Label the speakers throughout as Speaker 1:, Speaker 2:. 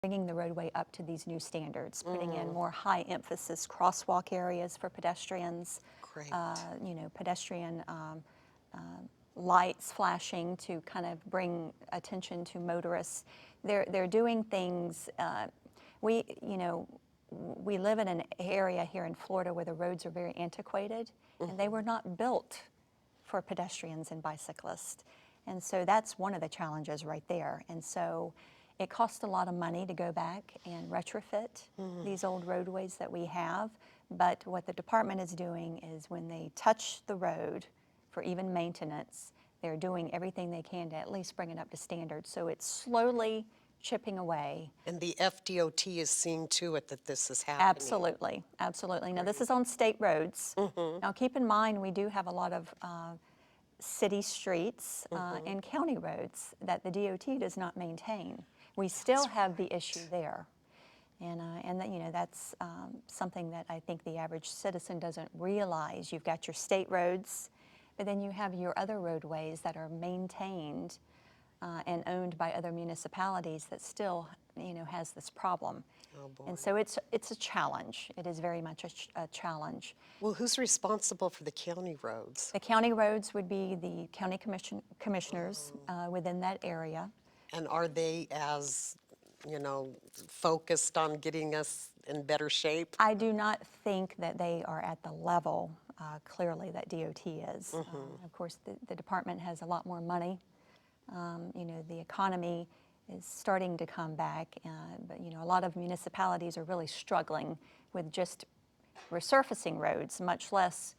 Speaker 1: bringing the roadway up to these new standards, putting in more high emphasis crosswalk areas for pedestrians.
Speaker 2: Great.
Speaker 1: You know, pedestrian lights flashing to kind of bring attention to motorists. They're doing things. You know, we live in an area here in Florida where the roads are very antiquated, and they were not built for pedestrians and bicyclists. And so that's one of the challenges right there. And so it costs a lot of money to go back and retrofit these old roadways that we have. But what the department is doing is when they touch the road for even maintenance, they're doing everything they can to at least bring it up to standard. So it's slowly chipping away.
Speaker 2: And the FDOT is seeing to it that this is happening.
Speaker 1: Absolutely, absolutely. Now this is on state roads. Now keep in mind, we do have a lot of city streets and county roads that the DOT does not maintain. We still have the issue there. And that, you know, that's something that I think the average citizen doesn't realize. You've got your state roads, but then you have your other roadways that are maintained and owned by other municipalities that still, you know, has this problem.
Speaker 2: Oh, boy.
Speaker 1: And so it's a challenge. It is very much a challenge.
Speaker 2: Well, who's responsible for the county roads?
Speaker 1: The county roads would be the county commissioners within that area.
Speaker 2: And are they as, you know, focused on getting us in better shape?
Speaker 1: I do not think that they are at the level, clearly, that DOT is. Of course, the department has a lot more money. You know, the economy is starting to come back, but, you know, a lot of municipalities are really struggling with just resurfacing roads, much less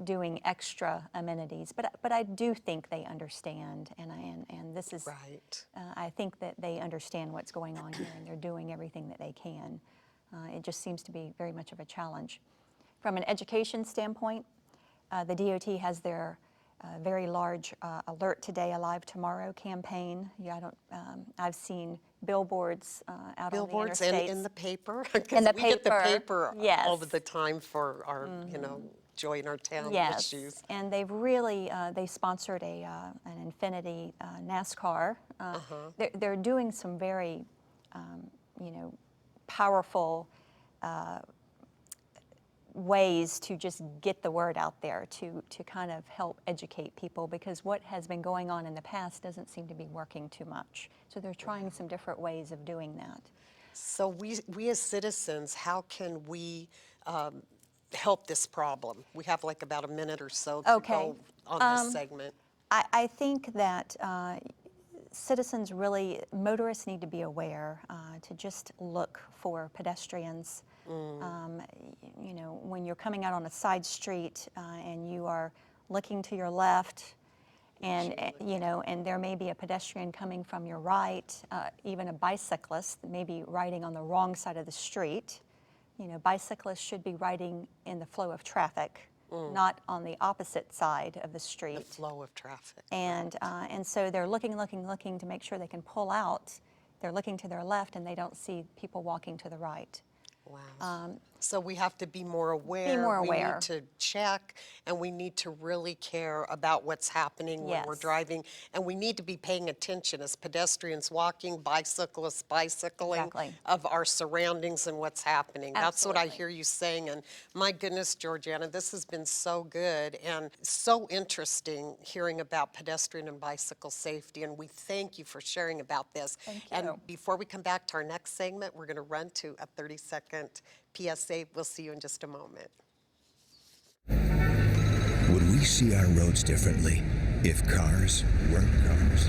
Speaker 1: doing extra amenities. But I do think they understand, and this is,
Speaker 2: right.
Speaker 1: I think that they understand what's going on here, and they're doing everything that they can. It just seems to be very much of a challenge. From an education standpoint, the DOT has their very large Alert Today, Alive Tomorrow campaign. Yeah, I've seen billboards out
Speaker 2: Billboards
Speaker 1: on the interstates.
Speaker 2: in the paper?
Speaker 1: In the
Speaker 2: we get the paper
Speaker 1: yes.
Speaker 2: all of the time for our, you know, Joy in Our Town
Speaker 1: yes.
Speaker 2: issues.
Speaker 1: And they've really, they sponsored an Infinity NASCAR. They're doing some very, you know, powerful ways to just get the word out there, to kind of help educate people, because what has been going on in the past doesn't seem to be working too much. So they're trying some different ways of doing that.
Speaker 2: So we as citizens, how can we help this problem? We have like about a minute or so to go on this segment.
Speaker 1: I think that citizens really, motorists need to be aware to just look for pedestrians. You know, when you're coming out on a side street and you are looking to your left, and you know, and there may be a pedestrian coming from your right, even a bicyclist maybe riding on the wrong side of the street. You know, bicyclists should be riding in the flow of traffic, not on the opposite side of the street.
Speaker 2: The flow of traffic.
Speaker 1: And so they're looking to make sure they can pull out. They're looking to their left, and they don't see people walking to the right.
Speaker 2: Wow. So we have to be more aware.
Speaker 1: Be more aware.
Speaker 2: We need to check, and we need to really care about what's happening when we're driving. And we need to be paying attention as pedestrians walking, bicyclists bicycling, of our surroundings and what's happening. That's what I hear you saying. And my goodness, Georgiana, this has been so good and so interesting hearing about pedestrian and bicycle safety. And we thank you for sharing about this.
Speaker 1: Thank you.
Speaker 2: And before we come back to our next segment, we're going to run to a 30-second PSA. We'll see you in just a moment.
Speaker 3: Would we see our roads differently if cars weren't cars?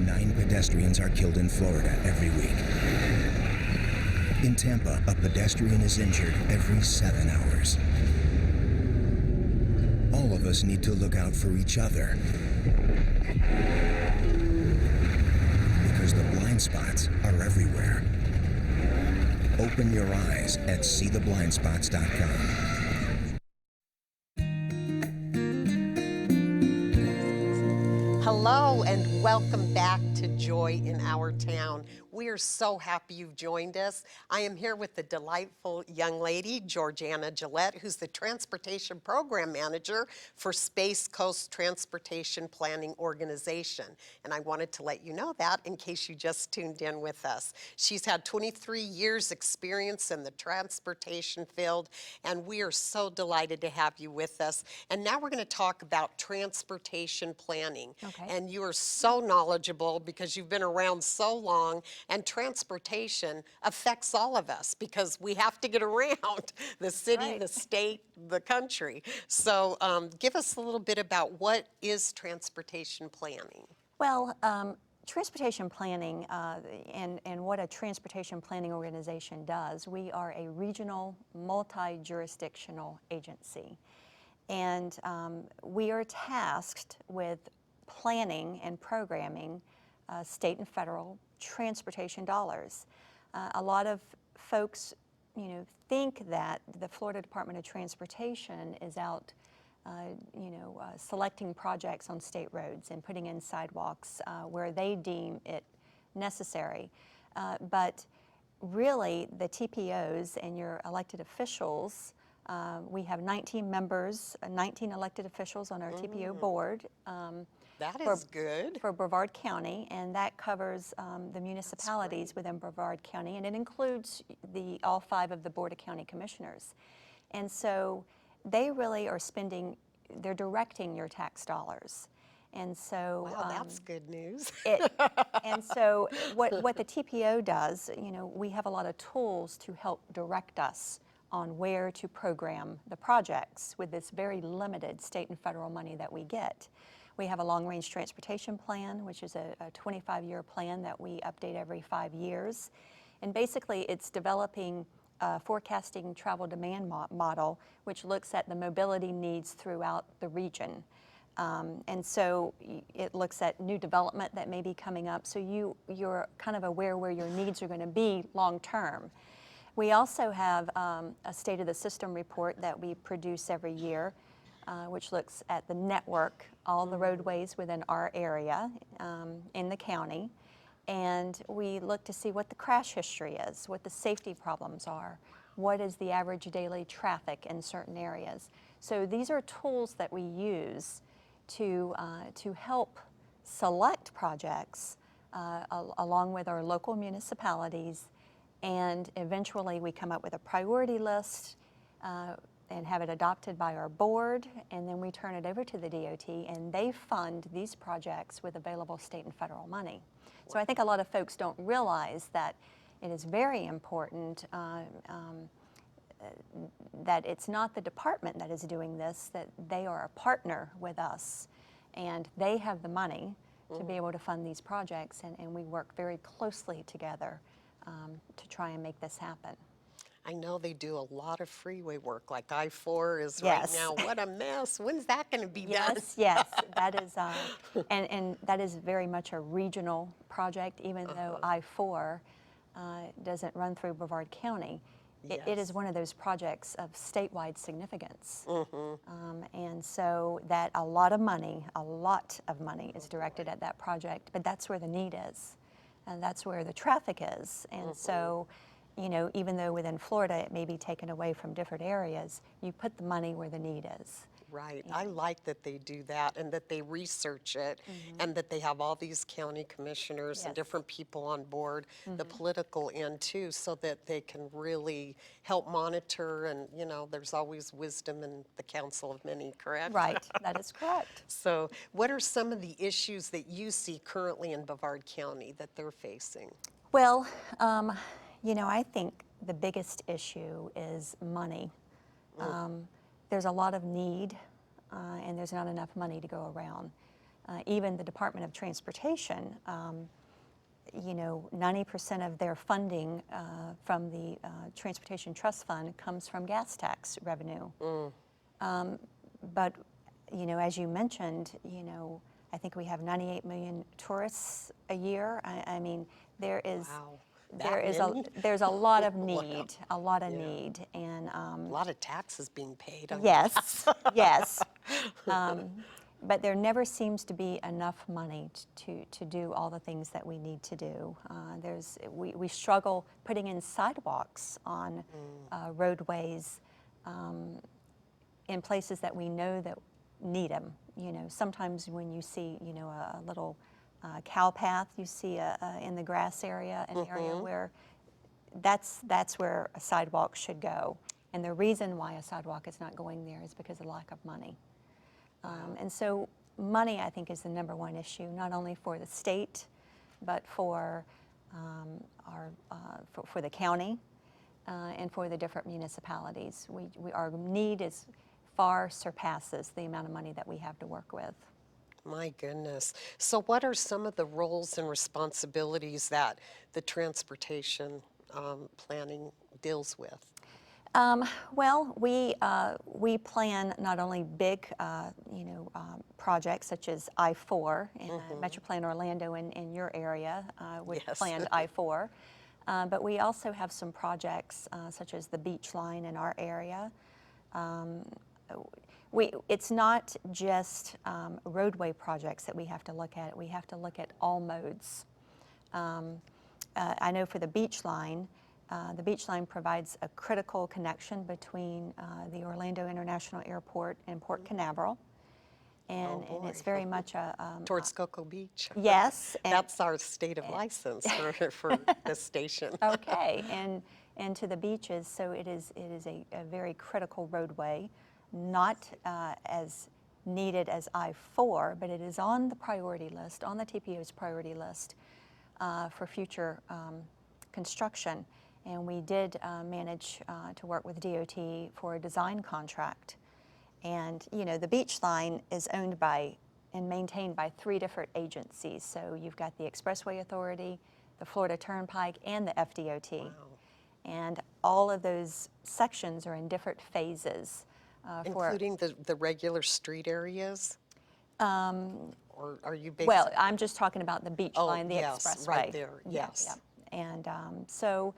Speaker 3: 9 pedestrians are killed in Florida every week. In Tampa, a pedestrian is injured every 7 hours. All of us need to look out for each other, because the blind spots are everywhere. Open your eyes at seetheblindspots.com.
Speaker 2: Hello and welcome back to Joy in Our Town. We we are so happy you've joined us. I am here with the delightful young lady, Georgiana Gillette, who's the Transportation Program Manager for Space Coast Transportation Planning Organization. And I wanted to let you know that in case you just tuned in with us. She's had 23 years experience in the transportation field, and we are so delighted to have you with us. And now we're going to talk about transportation planning.
Speaker 1: Okay.
Speaker 2: And you are so knowledgeable because you've been around so long, and transportation affects all of us because we have to get around the city,
Speaker 1: Right.
Speaker 2: the state, the country. So give us a little bit about what is transportation planning.
Speaker 1: Well, transportation planning and what a transportation planning organization does, we are a regional, multi-jurisdictional agency. And we are tasked with planning and programming state and federal transportation dollars. A lot of folks, think that the Florida Department of Transportation is out, selecting projects on state roads and putting in sidewalks where they deem it necessary. But really, the TPOs and your elected officials, we have 19 members, 19 elected officials on our TPO board.
Speaker 2: That is good.
Speaker 1: For Brevard County, and that covers the municipalities within Brevard County, and it includes all 5 of the Board of County Commissioners. And so they really are they're directing your tax dollars. And so
Speaker 2: wow, that's good news.
Speaker 1: and so what the TPO does, we have a lot of tools to help direct us on where to program the projects with this very limited state and federal money that we get. We have a long-range transportation plan, which is a 25-year plan that we update every 5 years. And basically, it's developing a forecasting travel demand model, which looks at the mobility needs throughout the region. And so it looks at new development that may be coming up, so you're kind of aware where your needs are going to be long-term. We also have a State of the System report that we produce every year, which looks at the network, all the roadways within our area in the county. And we look to see what the crash history is, what the safety problems are, what is the average daily traffic in certain areas. So these are tools that we use to help select projects along with our local municipalities, and eventually we come up with a priority list and have it adopted by our board, and then we turn it over to the DOT, and they fund these projects with available state and federal money. So I think a lot of folks don't realize that it is very important that it's not the department that is doing this, that they are a partner with us, and they have the money to be able to fund these projects, and we work very closely together to try and make this happen.
Speaker 2: I know they do a lot of freeway work, like I-4 is
Speaker 1: Yes.
Speaker 2: right now. What a mess. When's that going to be done?
Speaker 1: Yes, that is, and that is very much a regional project, even though I-4 doesn't run through Brevard County. It is one of those projects of statewide significance. And so that a lot of money is directed at that project, but that's where the need is, and that's where the traffic is. And so, even though within Florida it may be taken away from different areas, you put the money where the need is.
Speaker 2: Right. I like that they do that, and that they research it, and that they have all these county commissioners and different people on board, the political end too, so that they can really help monitor, and there's always wisdom in the council of many, correct?
Speaker 1: Right, that is correct.
Speaker 2: So what are some of the issues that you see currently in Brevard County that they're facing?
Speaker 1: Well, I think the biggest issue is money. There's a lot of need, and there's not enough money to go around. Even the Department of Transportation, 90% of their funding from the Transportation Trust Fund comes from gas tax revenue. But, as you mentioned, I think we have 98 million tourists a year. I mean, there is...
Speaker 2: Wow.
Speaker 1: There's a lot of need, need, and
Speaker 2: a lot of taxes being paid.
Speaker 1: Yes. but there never seems to be enough money to do all the things that we need to do. We struggle putting in sidewalks on roadways in places that we know that need them. You know, sometimes when you see, you know, a little cow path, you see in the grass area, an area where that's where a sidewalk should go. And the reason why a sidewalk is not going there is because of lack of money. And so money, I think, is the number one issue, not only for the state, but for for the county and for the different municipalities. Our need is far surpasses the amount of money that we have to work with.
Speaker 2: My goodness. So what are some of the roles and responsibilities that the transportation planning deals with?
Speaker 1: Well, we plan not only big, projects such as I-4 and Metroplan Orlando in your area would
Speaker 2: Yes.
Speaker 1: plan I-4, but we also have some projects such as the beach line in our area. It's not just roadway projects that we have to look at. We have to look at all modes. I know for the beach line provides a critical connection between the Orlando International Airport and Port Canaveral. And it's very much a...
Speaker 2: Towards Cocoa Beach.
Speaker 1: Yes.
Speaker 2: That's our state of license for this station.
Speaker 1: Okay, and to the beaches, so it is a very critical roadway, not as needed as I-4, but it is on the priority list, on the TPO's priority list for future construction. And we did manage to work with DOT for a design contract. And, you know, the beach line is owned by and maintained by 3 different agencies. So you've got the Expressway Authority, the Florida Turnpike, and the FDOT.
Speaker 2: Wow.
Speaker 1: And all of those sections are in different phases.
Speaker 2: Including the regular street areas? Or are you basically...
Speaker 1: Well, I'm just talking about the beach line, the
Speaker 2: yes,
Speaker 1: expressway.
Speaker 2: right there, yes.
Speaker 1: Yeah. And so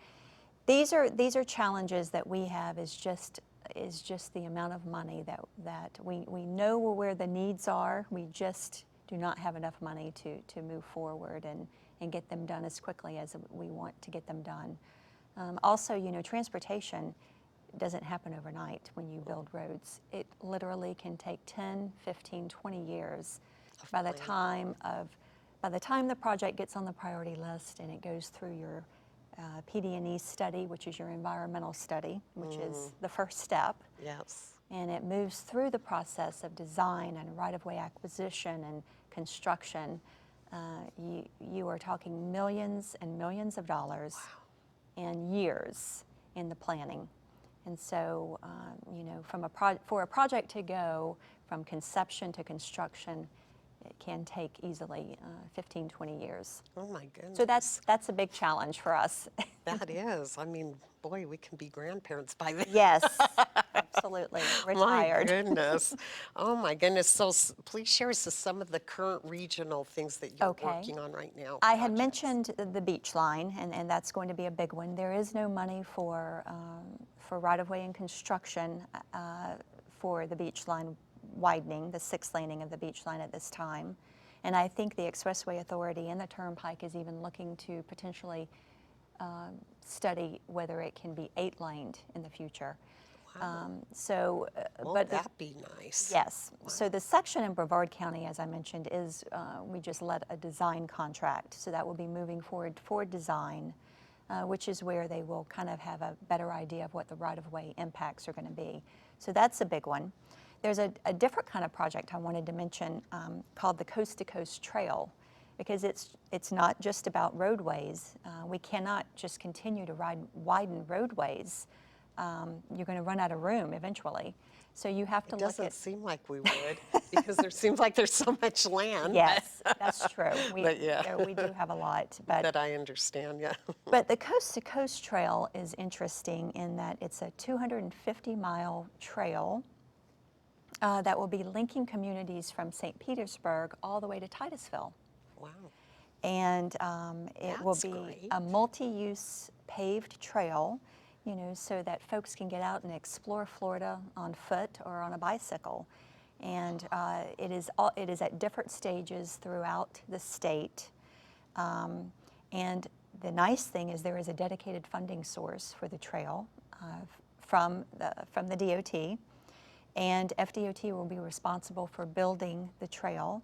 Speaker 1: these are challenges that we have is just the amount of money that we know where the needs are. We just do not have enough money to move forward and get them done as quickly as we want to get them done. Also, you know, transportation doesn't happen overnight when you build roads. It literally can take 10, 15, 20 years by the time the project gets on the priority list and it goes through your PD&E study, which is your environmental study, which is the first step.
Speaker 2: Yes.
Speaker 1: And it moves through the process of design and right-of-way acquisition and construction. You are talking millions and millions of dollars and years in the planning. And so, you know, for a project to go from conception to construction, it can take easily 15, 20 years.
Speaker 2: Oh my goodness.
Speaker 1: So that's a big challenge for us.
Speaker 2: That is. I mean, boy, we can be grandparents by then.
Speaker 1: Yes, absolutely. Retired.
Speaker 2: My goodness. Oh my goodness. So please share with us some of the current regional things that you're working on right now.
Speaker 1: I had mentioned the beach line, and that's going to be a big one. There is no money for right-of-way and construction for the beach line widening, the 6th laning of the beach line at this time. And I think the Expressway Authority and the Turnpike is even looking to potentially study whether it can be 8-laned in the future.
Speaker 2: Wow.
Speaker 1: But
Speaker 2: that'd be nice.
Speaker 1: Yes. Wow. So the section in Brevard County, as I mentioned, is we just let a design contract. So that will be moving forward for design, which is where they will kind of have a better idea of what the right-of-way impacts are going to be. So that's a big one. There's a different kind of project I wanted to mention called the Coast to Coast Trail, because it's not just about roadways. We cannot just continue to widen roadways. You're going to run out of room eventually. So you have to look at...
Speaker 2: It doesn't seem like we would, because there seems like there's so much land.
Speaker 1: Yes, that's true. We do have a lot.
Speaker 2: That I understand, yeah.
Speaker 1: But the Coast to Coast Trail is interesting in that it's a 250-mile trail that will be linking communities from St. Petersburg all the way to Titusville.
Speaker 2: Wow.
Speaker 1: And it will be
Speaker 2: great.
Speaker 1: a multi-use paved trail, you know, so that folks can get out and explore Florida on foot or on a bicycle. and it is at different stages throughout the state. And the nice thing is there is a dedicated funding source for the trail from the DOT, and FDOT will be responsible for building the trail.